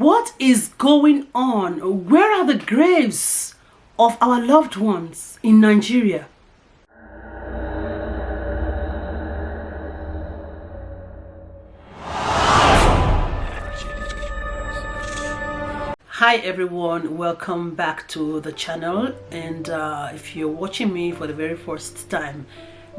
What is going on? Where are the graves of our loved ones in Nigeria? Hi everyone, welcome back to the channel. And if you're watching me for the very first time,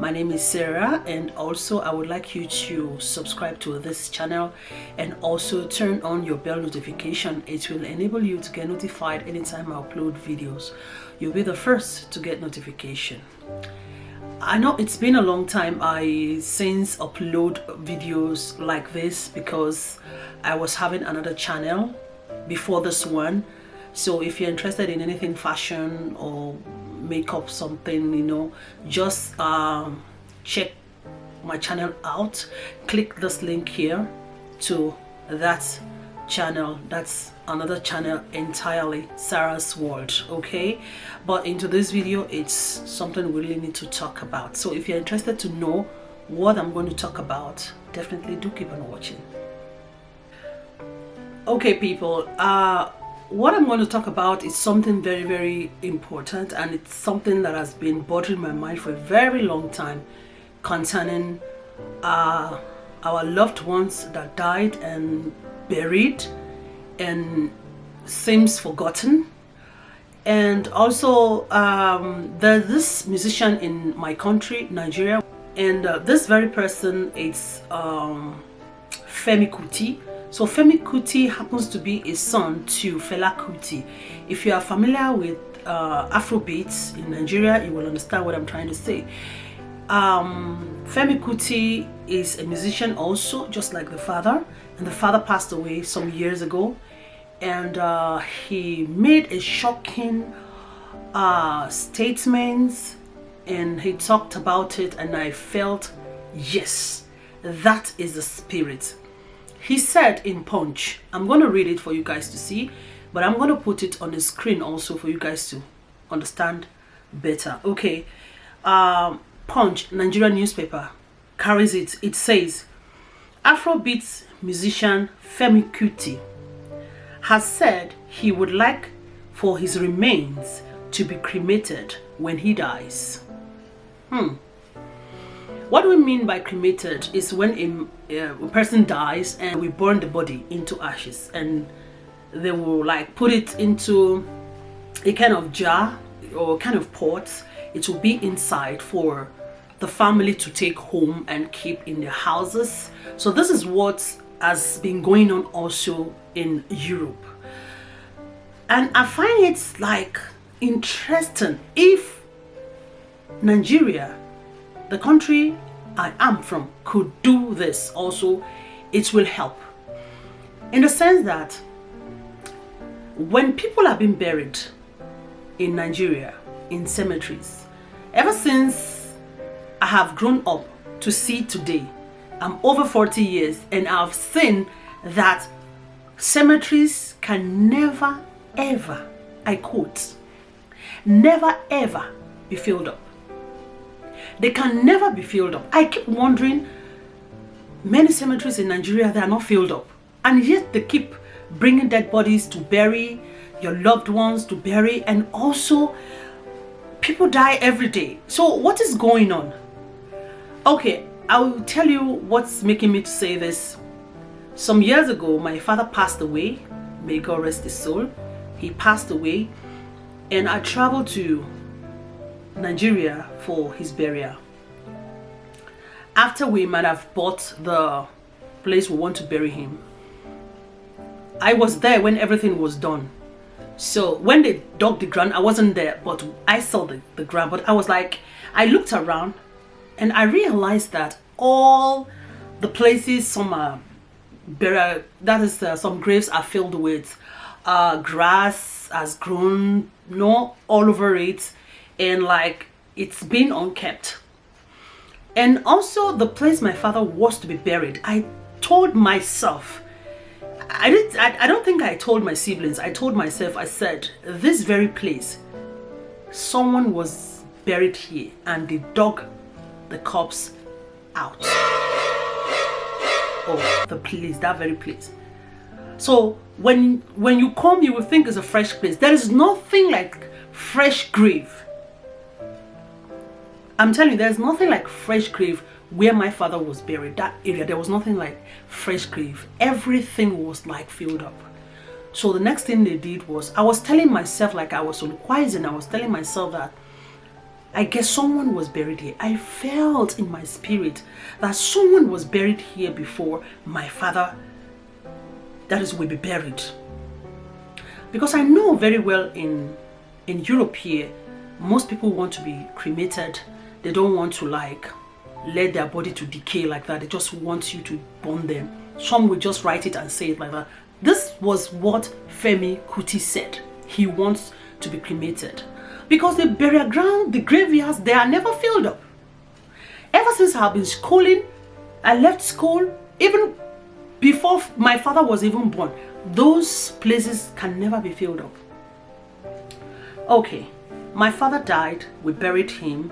my name is Sarah, and also I would like you to subscribe to this channel and also turn on your bell notification. It will enable you to get notified anytime I upload videos. You'll be the first to get notification. I know it's been a long time since upload videos like this because I was having another channel before this one. So if you're interested in anything fashion or makeup, something, just check my channel out. Click this link here to that channel. That's another channel entirely, Sarah's World. Okay, but into this video, it's something we really need to talk about. So if you're interested to know what I'm going to talk about, definitely do keep on watching. Okay people, what I'm going to talk about is something very, very important, and it's something that has been bothering my mind for a very long time concerning our loved ones that died and buried and seems forgotten. And also there's this musician in my country, Nigeria, and this very person is Femi Kuti. So Femi Kuti happens to be a son to Fela Kuti. If you are familiar with Afrobeats in Nigeria, you will understand what I'm trying to say. Femi Kuti is a musician also, just like the father, and the father passed away some years ago. And he made a shocking statement, and he talked about it, and I felt, yes, that is the spirit. He said in Punch, I'm going to read it for you guys to see, but I'm going to put it on the screen also for you guys to understand better. Okay, Punch, Nigerian newspaper, carries it. It says, Afrobeats musician Femi Kuti has said he would like for his remains to be cremated when he dies. What we mean by cremated is when a person dies and we burn the body into ashes, and they will like put it into a kind of jar or kind of pot. It will be inside for the family to take home and keep in their houses. So this is what has been going on also in Europe. And I find it like interesting. If Nigeria, the country I am from, could do this also, it will help. In the sense that when people have been buried in Nigeria, in cemeteries, ever since I have grown up to see today, I'm over 40 years, and I've seen that cemeteries can never ever, I quote, never ever be filled up. They can never be filled up. I keep wondering, many cemeteries in Nigeria, they are not filled up, and yet they keep bringing dead bodies to bury, your loved ones to bury, and also people die every day. So what is going on? Okay, I will tell you what's making me to say this. Some years ago, my father passed away. May God rest his soul. He passed away, and I traveled to Nigeria for his burial. After we might have bought the place we want to bury him, I was there when everything was done. So when they dug the ground, I wasn't there, but I saw the ground. But I was like, I looked around and I realized that all the places, some are burial, that is some graves are filled with grass has grown all over it, and like it's been unkept. And also the place my father was to be buried, I told myself, I don't think I told my siblings, I told myself, I said, this very place, someone was buried here and they dug the corpse out of the place, that very place. So when you come, you will think it's a fresh place. There is nothing like fresh grave. I'm telling you, there's nothing like fresh grave where my father was buried. That area, there was nothing like fresh grave. Everything was like filled up. So the next thing they did was, I was telling myself, like I was on quiescent, I was telling myself that I guess someone was buried here. I felt in my spirit that someone was buried here before my father, that is, will be buried. Because I know very well in Europe here, most people want to be cremated. They don't want to like let their body to decay like that. They just want you to burn them. Some will just write it and say it like that. This was what Femi Kuti said. He wants to be cremated. Because the burial ground, the graveyards, they are never filled up. Ever since I've been schooling, I left school, even before my father was even born, those places can never be filled up. Okay, my father died, we buried him,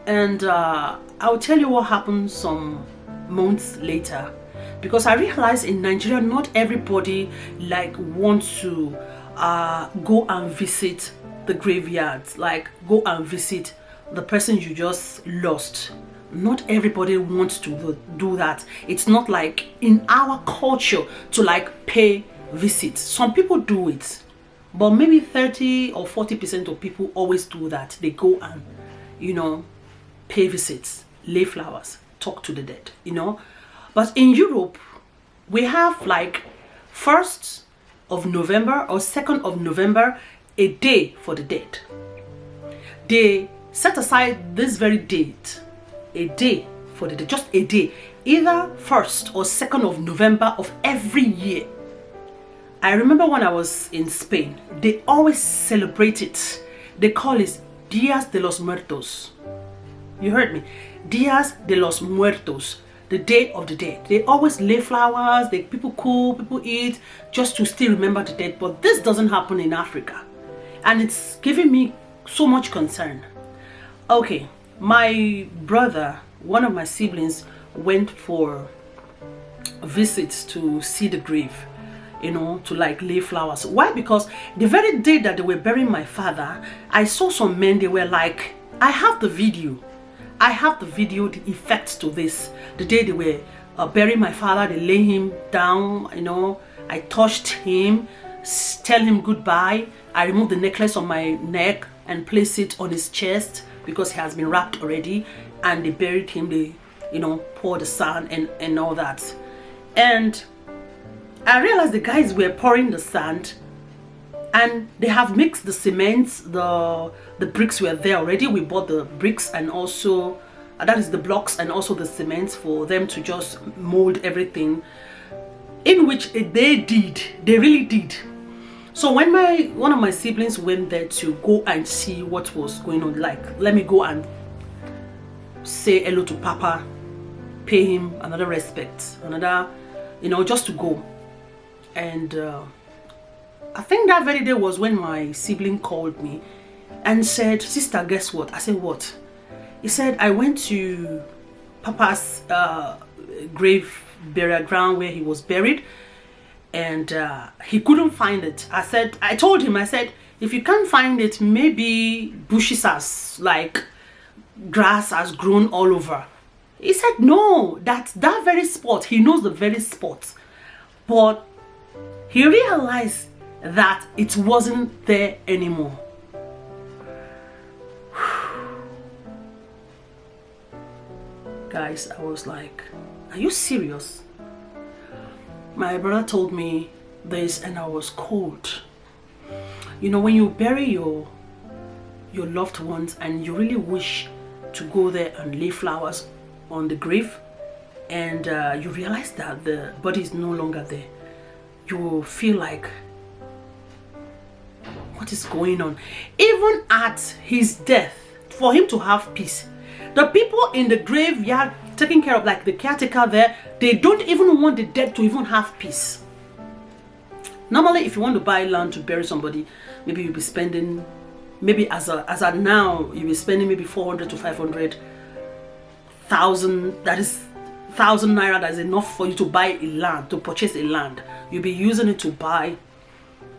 and I'll tell you what happened some months later. Because I realized in Nigeria, not everybody like wants to go and visit the graveyards, like go and visit the person you just lost. Not everybody wants to do that. It's not like in our culture to like pay visits. Some people do it, but maybe 30 or 40% of people always do that. They go and, you know, pay visits, lay flowers, talk to the dead, you know. But in Europe, we have like 1st of November or 2nd of November, a day for the dead. They set aside this very date, a day for the dead, just a day, either 1st or 2nd of November of every year. I remember when I was in Spain, they always celebrate it. They call it Días de los Muertos. You heard me. Días de los Muertos, the Day of the Dead. They always lay flowers, people cook, people eat, just to still remember the dead. But this doesn't happen in Africa. And it's giving me so much concern. Okay, my brother, one of my siblings, went for visits to see the grave, you know, to like lay flowers. Why? Because the very day that they were burying my father, I saw some men, they were like, I have the video, the effects to this. The day they were burying my father, they lay him down, you know, I touched him, tell him goodbye. I removed the necklace on my neck and placed it on his chest because he has been wrapped already. And they buried him, they, you know, poured the sand and all that. And I realized the guys were pouring the sand and they have mixed the cement, the bricks were there already. We bought the bricks and also, that is the blocks and also the cement for them to just mold everything, in which they really did. So when one of my siblings went there to go and see what was going on, like, let me go and say hello to Papa, pay him another respect, another, you know, just to go. And I think that very day was when my sibling called me and said, sister, guess what? I said, what? He said, I went to Papa's grave burial ground where he was buried, and he couldn't find it. I told him, if you can't find it, maybe bushes has, like grass has grown all over. He said, no, that very spot, he knows the very spot. But he realized that it wasn't there anymore. Guys, I was like, are you serious? My brother told me this and I was cold. You know, when you bury your loved ones and you really wish to go there and lay flowers on the grave, and you realize that the body is no longer there, you will feel like, what is going on? Even at his death, for him to have peace, the people in the graveyard taking care of, like the caretaker there, they don't even want the dead to even have peace. Normally, if you want to buy land to bury somebody, maybe you'll be spending, maybe as of now, you'll be spending maybe 400 to 500,000. That is 1,000 naira. That is enough for you to buy a land, to purchase a land. You'll be using it to buy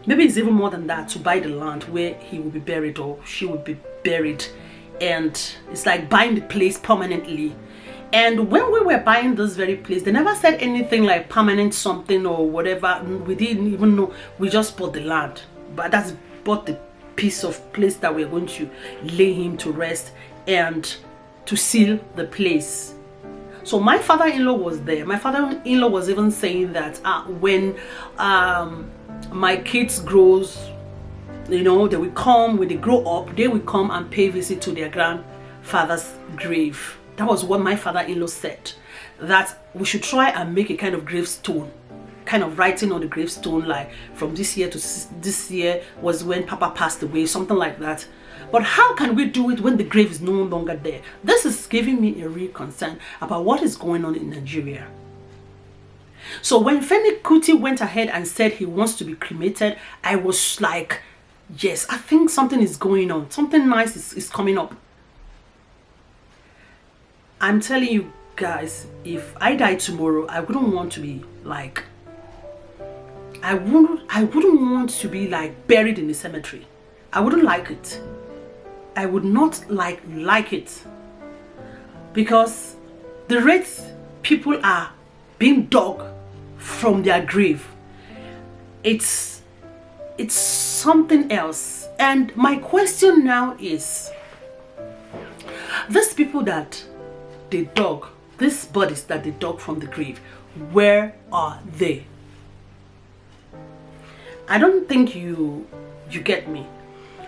maybe it's even more than that, to buy the land where he will be buried or she will be buried. And it's like buying the place permanently. And when we were buying this very place, they never said anything like permanent something or whatever. We didn't even know. We just bought the land, but that's bought the piece of place that we're going to lay him to rest and to seal the place. So my father-in-law was there. My father-in-law was even saying that when my kids grows, you know, they will come, when they grow up, they will come and pay visit to their grandfather's grave. That was what my father-in-law said, that we should try and make a kind of gravestone, kind of writing on the gravestone, like from this year to this year was when Papa passed away, something like that. But how can we do it when the grave is no longer there? This is giving me a real concern about what is going on in Nigeria. So when Femi Kuti went ahead and said he wants to be cremated, I was like, yes, I think something is going on. Something nice is coming up. I'm telling you guys, if I die tomorrow, I wouldn't want to be like, I wouldn't want to be like buried in the cemetery. I wouldn't like it. I would not like it, because the rate people are being dug from their grave, it's something else. And my question now is, these people that they dug, these bodies that they dug from the grave, where are they? I don't think you get me.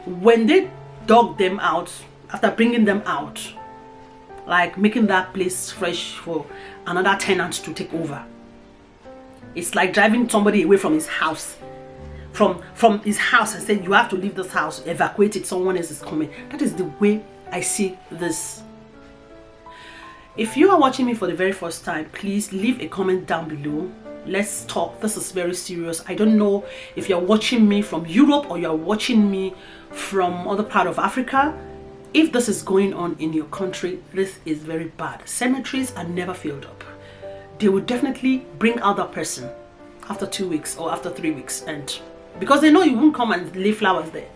When they dug them out, after bringing them out, like making that place fresh for another tenant to take over, it's like driving somebody away from his house, from his house, and saying you have to leave this house, evacuate it, someone else is coming. That is the way I see this. If you are watching me for the very first time, please leave a comment down below. Let's talk. This is very serious. I don't know if you're watching me from Europe or you're watching me from other part of Africa. If this is going on in your country, this is very bad. Cemeteries are never filled up. They will definitely bring out that person after 2 weeks or after 3 weeks, and because they know you won't come and lay flowers there.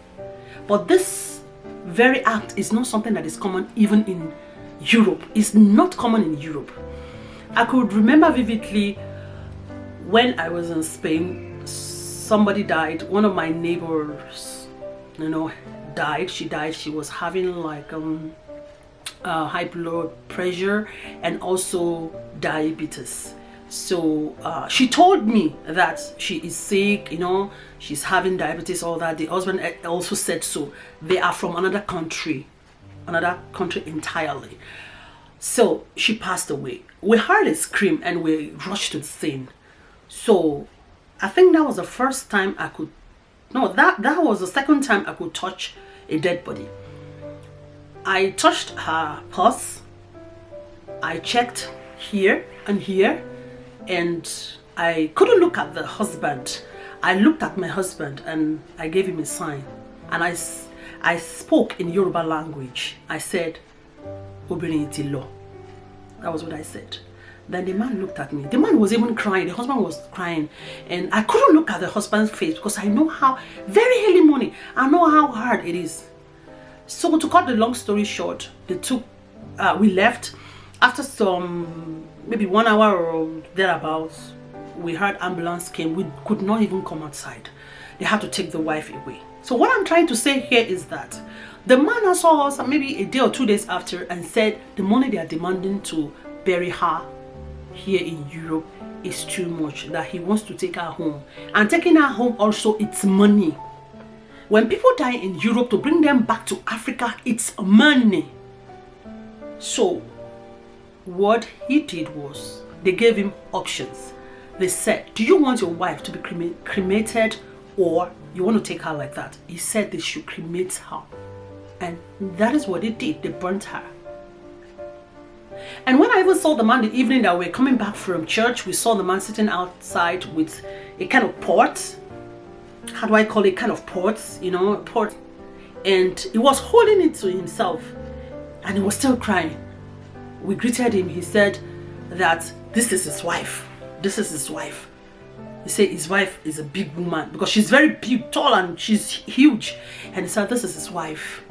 But this very act is not something that is common even in Europe. It's not common in Europe. I could remember vividly when I was in Spain, somebody died. One of my neighbors, you know, died. She died. She was having like high blood pressure and also diabetes. So she told me that she is sick, you know, she's having diabetes, all that. The husband also said so. They are from another country entirely. So she passed away. We heard a scream and we rushed to the scene. So I think that was the first time I could, no, that was the second time I could touch a dead body. I touched her pulse. I checked here and here, and I couldn't look at the husband. I looked at my husband and I gave him a sign, and I spoke in Yoruba language. I said, "Obìnrin ti lọ." That was what I said. Then the man looked at me. The man was even crying. The husband was crying. And I couldn't look at the husband's face because I know how, very early morning, I know how hard it is. So to cut the long story short, we left. After some, maybe 1 hour or thereabouts, we heard ambulance came. We could not even come outside. They had to take the wife away. So what I'm trying to say here is that the man saw us maybe a day or 2 days after and said the money they are demanding to bury her here in Europe is too much, that he wants to take her home. And taking her home also, it's money. When people die in Europe, to bring them back to Africa, it's money. So what he did was, they gave him options. They said, do you want your wife to be cremated, or you want to take her like that? He said they should cremate her. And that is what they did. They burnt her. And when I even saw the man the evening that we were coming back from church, we saw the man sitting outside with a kind of pot. How do I call it? Kind of pot, you know, pot. And he was holding it to himself. And he was still crying. We greeted him. He said that this is his wife. This is his wife. He said his wife is a big woman because she's very big, tall, and she's huge. And he said, this is his wife.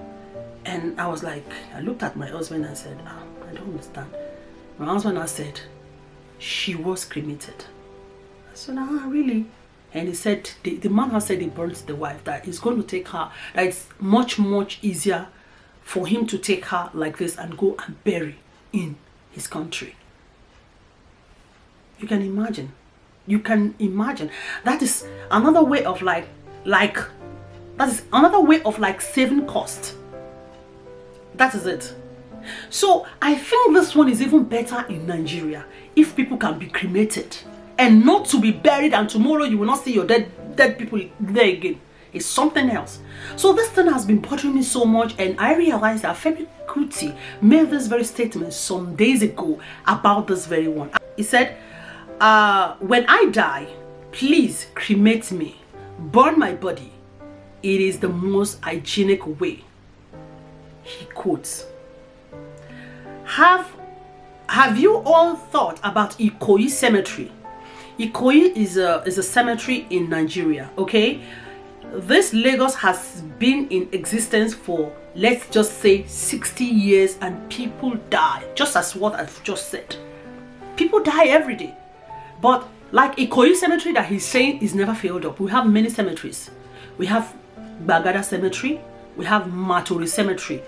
And I was like, I looked at my husband and said, I don't understand. My husband now said, she was cremated. I said, really? And he said, the man has said he burnt the wife, that he's going to take her, that it's much, much easier for him to take her like this and go and bury in his country. You can imagine. You can imagine. That is another way of saving cost. That is it. So I think this one is even better in Nigeria, if people can be cremated and not to be buried, and tomorrow you will not see your dead people there again. It's something else. So this thing has been bothering me so much, and I realized that Femi Kuti made this very statement some days ago about this very one. He said, when I die, please cremate me, burn my body. It is the most hygienic way. He quotes. Have you all thought about Ikoyi Cemetery? Ikoyi is a cemetery in Nigeria, okay? This Lagos has been in existence for, let's just say, 60 years, and people die, just as what I've just said. People die every day. But like Ikoyi Cemetery that he's saying is never filled up. We have many cemeteries. We have Bagada Cemetery. We have Maturi Cemetery.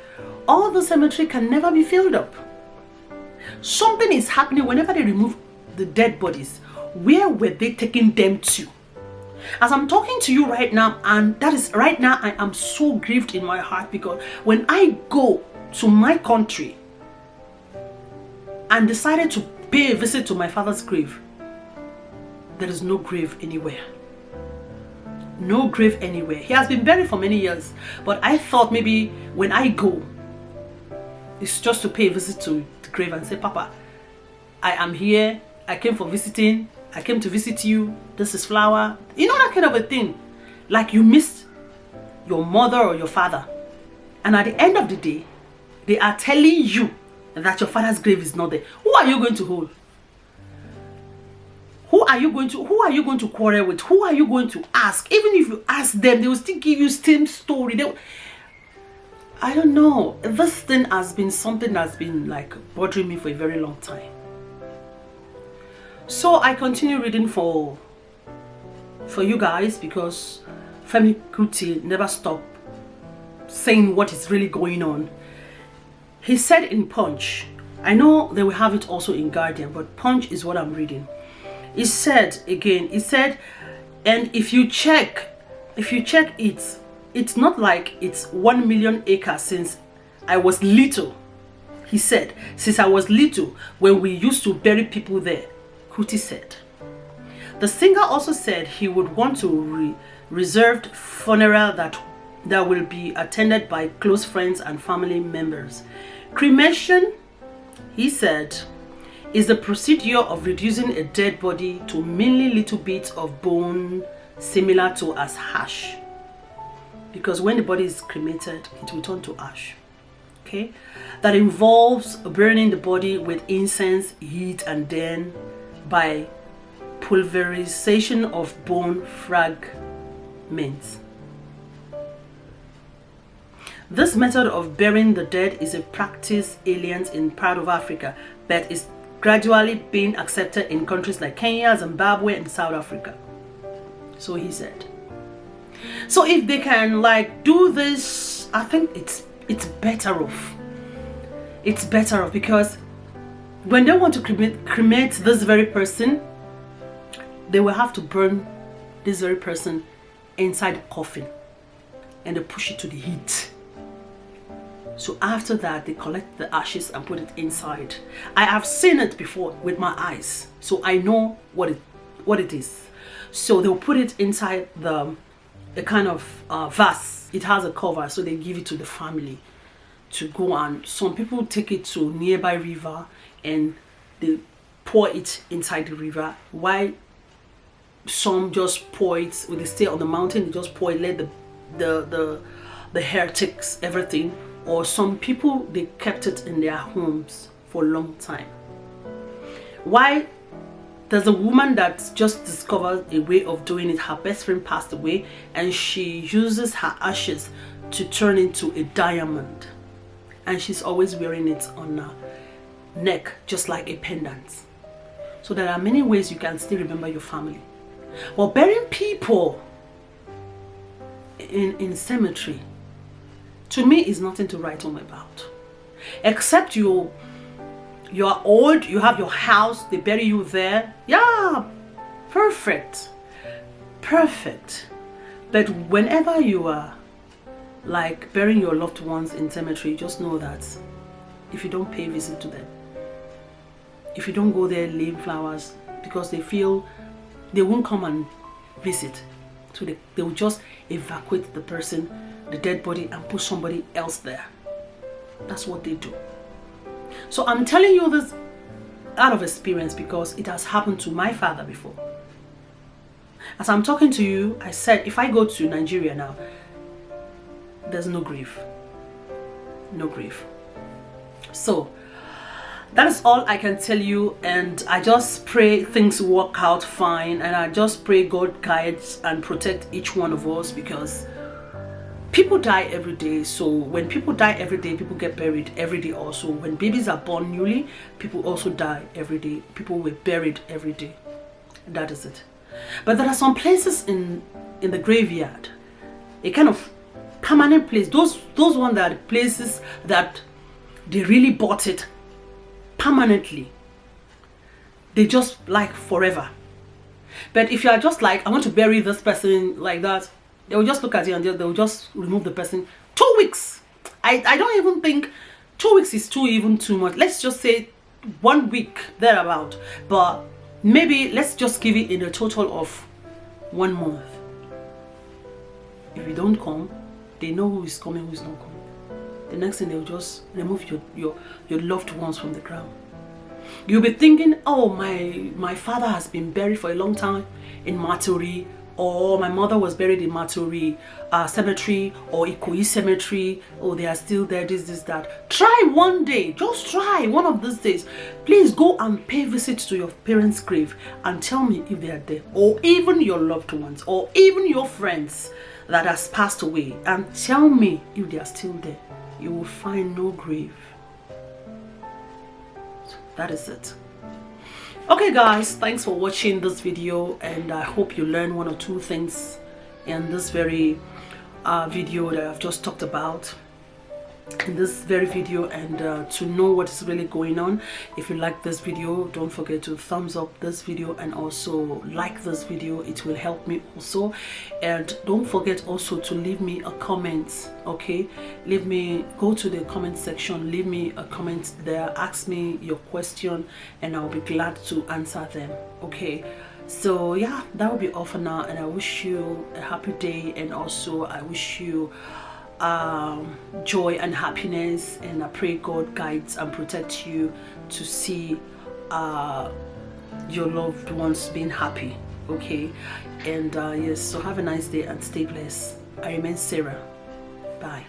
All the cemetery can never be filled up. Something is happening whenever they remove the dead bodies. Where were they taking them to? As I'm talking to you right now, and that is right now, I am so grieved in my heart, because when I go to my country and decided to pay a visit to my father's grave, there is no grave anywhere. No grave anywhere. He has been buried for many years, but I thought maybe when I go, it's just to pay a visit to the grave and say, Papa, I am here. I came for visiting. I came to visit you. This is flower. You know, that kind of a thing. Like you missed your mother or your father. And at the end of the day, they are telling you that your father's grave is not there. Who are you going to hold? Who are you going to quarrel with? Who are you going to ask? Even if you ask them, they will still give you same story. I don't know. This thing has been something that's been like bothering me for a very long time. So I continue reading for you guys, because Femi Kuti never stopped saying what is really going on. He said in Punch, I know they will have it also in Guardian, but Punch is what I'm reading. He said again, and if you check it, it's not like it's 1 million acres since I was little. He said, since I was little, when we used to bury people there, Kuti said. The singer also said he would want to reserved funeral that will be attended by close friends and family members. Cremation, he said, is the procedure of reducing a dead body to mainly little bits of bone, similar to as ash. Because when the body is cremated, it will turn to ash. Okay? That involves burning the body with incense, heat, and then by pulverization of bone fragments. This method of burying the dead is a practice alien in part of Africa, but is gradually being accepted in countries like Kenya, Zimbabwe, and South Africa. So he said. So if they can like do this, I think it's better off. It's better off, because when they want to cremate this very person, they will have to burn this very person inside the coffin, and they push it to the heat. So after that, they collect the ashes and put it inside. I have seen it before with my eyes, so I know what it is. So they'll put it inside a kind of vase. It has a cover, so they give it to the family to go, and some people take it to nearby river and they pour it inside the river, while some just pour it when they stay on the mountain. They just pour it, let the hair takes everything. Or some people, they kept it in their homes for a long time. Why There's a woman that just discovered a way of doing it. Her best friend passed away, and she uses her ashes to turn into a diamond, and she's always wearing it on her neck, just like a pendant. So there are many ways you can still remember your family. Well, burying people in cemetery, to me, is nothing to write home about, except you are old, you have your house, they bury you there. Yeah, perfect. But whenever you are like burying your loved ones in cemetery, just know that if you don't pay visit to them, if you don't go there laying flowers, because they feel they won't come and visit, so they will just evacuate the person, the dead body, and put somebody else there. That's what they do. So I'm telling you this out of experience, because it has happened to my father before. As I'm talking to you, I said if I go to Nigeria now, there's no grave. No grave. So that is all I can tell you, and I just pray things work out fine, and I just pray God guides and protect each one of us, because people die every day. So when people die every day, people get buried every day also. When babies are born newly, people also die every day. People were buried every day. That is it. But there are some places in the graveyard, a kind of permanent place. Those ones that are places that they really bought it permanently. They just like forever. But if you are just like, I want to bury this person like that, they will just look at you and they will just remove the person. 2 weeks. I don't even think 2 weeks is too much. Let's just say 1 week thereabout. But maybe let's just give it in a total of 1 month. If you don't come, they know who is coming, who is not coming. The next thing, they will just remove your loved ones from the ground. You'll be thinking, oh, my father has been buried for a long time in Maturi, or my mother was buried in Maturi cemetery, or Ikoyi cemetery. Oh, they are still there, this, that. Try one day, just try one of these days. Please go and pay visit to your parents' grave and tell me if they are there, or even your loved ones, or even your friends that has passed away, and tell me if they are still there. You will find no grave. So that is it. Okay guys, thanks for watching this video, and I hope you learned 1 or 2 things in this very video that I've just talked about in this very video, and to know what is really going on. If you like this video, don't forget to thumbs up this video, and also like this video. It will help me also. And don't forget also to leave me a comment. Okay, go to the comment section, leave me a comment there, ask me your question, and I'll be glad to answer them. Okay, so yeah, that will be all for now, and I wish you a happy day, and also I wish you joy and happiness, and I pray God guides and protects you to see your loved ones being happy. Okay, and yes, so have a nice day and stay blessed. I remain Sarah. Bye.